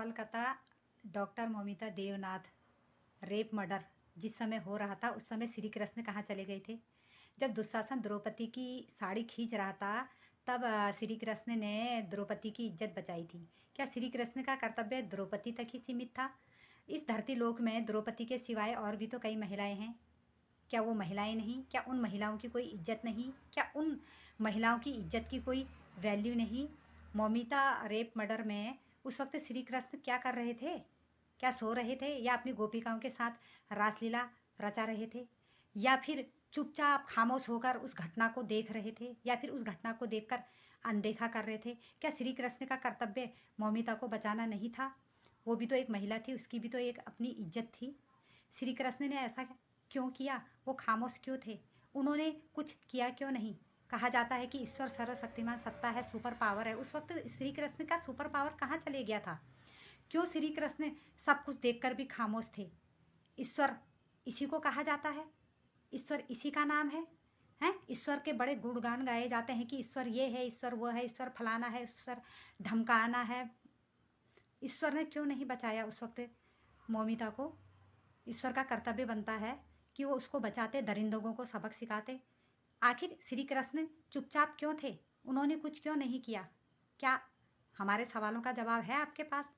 Kolkata doctor Moumita Debnath rape murder जिस समय हो रहा था उस समय श्री कृष्ण कहाँ चले गए थे। जब दुशासन द्रौपदी की साड़ी खींच रहा था तब श्री कृष्ण ने द्रौपदी की इज्जत बचाई थी। क्या श्री कृष्ण का कर्तव्य द्रौपदी तक ही सीमित था? इस धरती लोक में द्रौपदी के सिवाय और भी तो कई महिलाएं हैं। क्या वो महिलाएं नहीं? क्या उन महिलाओं की कोई इज्जत नहीं? क्या उन महिलाओं की इज्जत की कोई वैल्यू नहीं? मौमिता रेप मर्डर में उस वक्त श्री कृष्ण क्या कर रहे थे? क्या सो रहे थे या अपनी गोपिकाओं के साथ रासलीला रचा रहे थे, या फिर चुपचाप खामोश होकर उस घटना को देख रहे थे, या फिर उस घटना को देखकर अनदेखा कर रहे थे? क्या श्री कृष्ण का कर्तव्य मौमिता को बचाना नहीं था? वो भी तो एक महिला थी, उसकी भी तो एक अपनी इज्जत थी। श्री कृष्ण ने ऐसा क्यों किया? वो खामोश क्यों थे? उन्होंने कुछ किया क्यों नहीं? कहा जाता है कि ईश्वर सर्वशक्तिमान सत्ता है, सुपर पावर है। उस वक्त श्री कृष्ण का सुपर पावर कहाँ चले गया था? क्यों श्री कृष्ण सब कुछ देखकर भी खामोश थे? ईश्वर इसी को कहा जाता है, ईश्वर इसी का नाम है। हैं? ईश्वर के बड़े गुणगान गाए जाते हैं कि ईश्वर ये है, ईश्वर वो है, ईश्वर फलाना है, ईश्वर धमकाना है। ईश्वर ने क्यों नहीं बचाया उस वक्त मौमिता को? ईश्वर का कर्तव्य बनता है कि वो उसको बचाते, दरिंदों को सबक सिखाते। आखिर श्री कृष्ण चुपचाप क्यों थे? उन्होंने कुछ क्यों नहीं किया? क्या हमारे सवालों का जवाब है आपके पास?